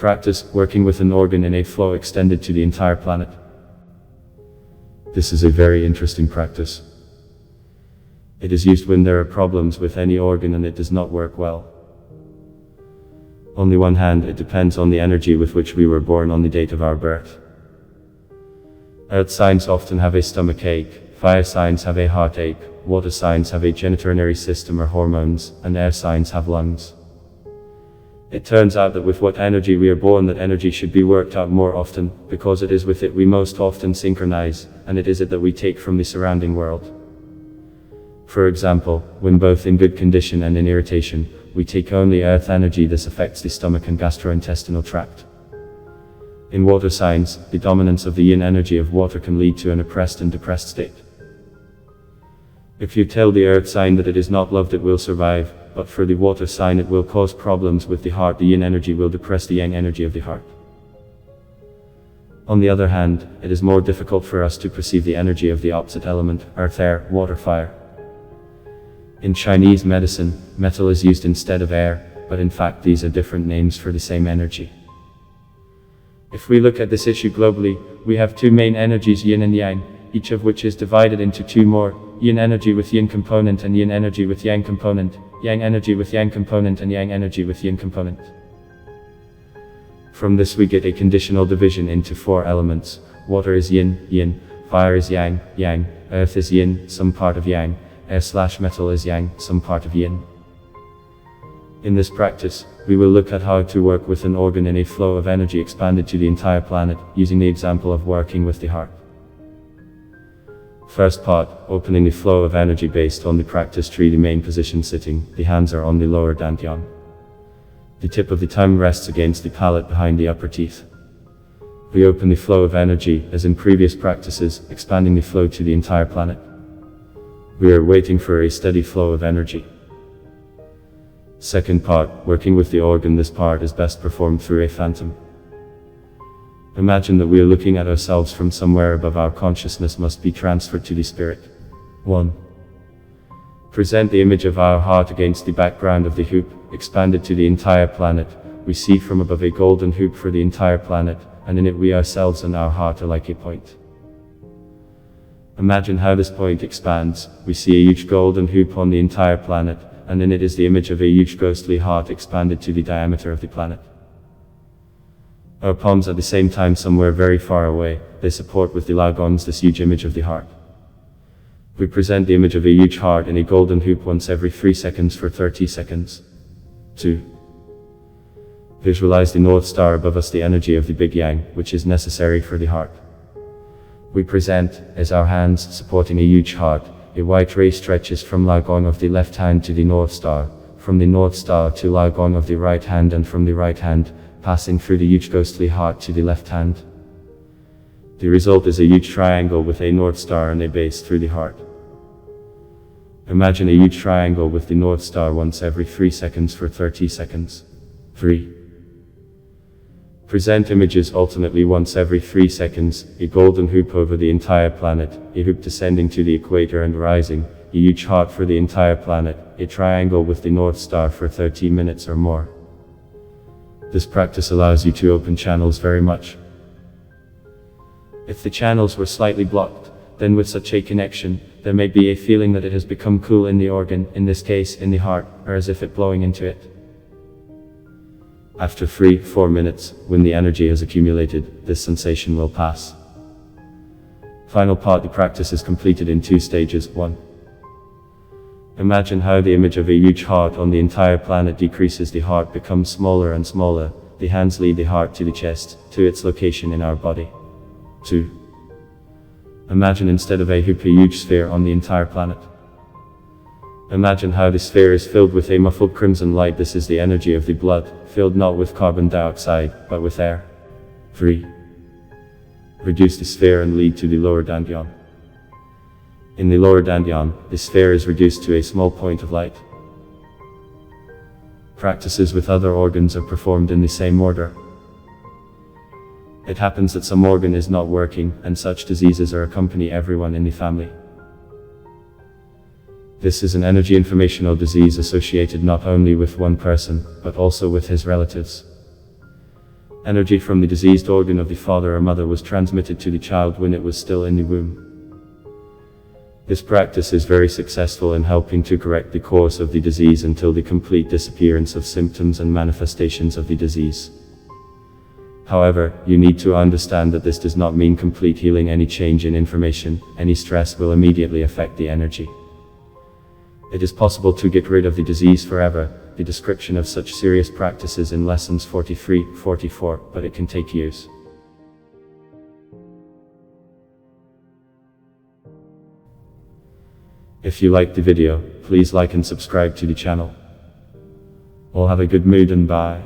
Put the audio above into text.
Practice working with an organ in a flow extended to the entire planet. This is a very interesting practice. It is used when there are problems with any organ and it does not work well. On the one hand, it depends on the energy with which we were born on the date of our birth. Earth signs often have a stomach ache, fire signs have a heartache, water signs have a genitourinary system or hormones, and air signs have lungs. It turns out that with what energy we are born, that energy should be worked out more often, because it is with it we most often synchronize, and it is it that we take from the surrounding world. For example, when both in good condition and in irritation, we take only earth energy. This affects the stomach and gastrointestinal tract. In water signs, the dominance of the yin energy of water can lead to an oppressed and depressed state. If you tell the earth sign that it is not loved, it will survive, but for the water sign it will cause problems with the heart. The yin energy will depress the yang energy of the heart. On the other hand, it is more difficult for us to perceive the energy of the opposite element, earth, air, water, fire. In Chinese medicine, metal is used instead of air, but in fact these are different names for the same energy. If we look at this issue globally, we have two main energies, yin and yang, each of which is divided into two more, yin energy with yin component and yin energy with yang component, yang energy with yang component and yang energy with yin component. From this we get a conditional division into four elements. Water is yin, yin, fire is yang, yang, earth is yin, some part of yang, air/metal is yang, some part of yin. In this practice, we will look at how to work with an organ in a flow of energy expanded to the entire planet, using the example of working with the heart. First part, opening the flow of energy based on the practice tree. The main position sitting, the hands are on the lower dantian. The tip of the tongue rests against the palate behind the upper teeth. We open the flow of energy, as in previous practices, expanding the flow to the entire planet. We are waiting for a steady flow of energy. Second part, working with the organ. This part is best performed through a phantom. Imagine that we are looking at ourselves from somewhere above. Our consciousness must be transferred to the spirit. 1. Present the image of our heart against the background of the hoop, expanded to the entire planet. We see from above a golden hoop for the entire planet, and in it we ourselves and our heart are like a point. Imagine how this point expands. We see a huge golden hoop on the entire planet, and in it is the image of a huge ghostly heart expanded to the diameter of the planet. Our palms at the same time somewhere very far away, they support with the lagongs this huge image of the heart. We present the image of a huge heart in a golden hoop once every 3 seconds for 30 seconds. 2. Visualize the North Star above us, the energy of the Big Yang, which is necessary for the heart. We present, as our hands supporting a huge heart, a white ray stretches from lagong of the left hand to the North Star, from the North Star to lagong of the right hand, and from the right hand, passing through the huge ghostly heart to the left hand. The result is a huge triangle with a North Star and a base through the heart. Imagine a huge triangle with the North Star once every 3 seconds for 30 seconds. 3. Present images alternately once every 3 seconds, a golden hoop over the entire planet, a hoop descending to the equator and rising, a huge heart for the entire planet, a triangle with the North Star for 30 minutes or more. This practice allows you to open channels very much. If the channels were slightly blocked, then with such a connection, there may be a feeling that it has become cool in the organ, in this case in the heart, or as if it blowing into it. After 3-4 minutes, when the energy has accumulated, this sensation will pass. Final part, the practice is completed in 2 stages. 1. Imagine how the image of a huge heart on the entire planet decreases. The heart becomes smaller and smaller. The hands lead the heart to the chest, to its location in our body. 2. Imagine instead of a hoop, a huge sphere on the entire planet. Imagine how the sphere is filled with a muffled crimson light. This is the energy of the blood, filled not with carbon dioxide, but with air. 3. Reduce the sphere and lead to the lower dantian. In the lower dantian, the sphere is reduced to a small point of light. Practices with other organs are performed in the same order. It happens that some organ is not working, and such diseases are accompany everyone in the family. This is an energy informational disease associated not only with one person, but also with his relatives. Energy from the diseased organ of the father or mother was transmitted to the child when it was still in the womb. This practice is very successful in helping to correct the course of the disease until the complete disappearance of symptoms and manifestations of the disease. However, you need to understand that this does not mean complete healing. Any change in information, any stress will immediately affect the energy. It is possible to get rid of the disease forever, the description of such serious practices in lessons 43-44, but it can take years. If you liked the video, please like and subscribe to the channel. All have a good mood and bye.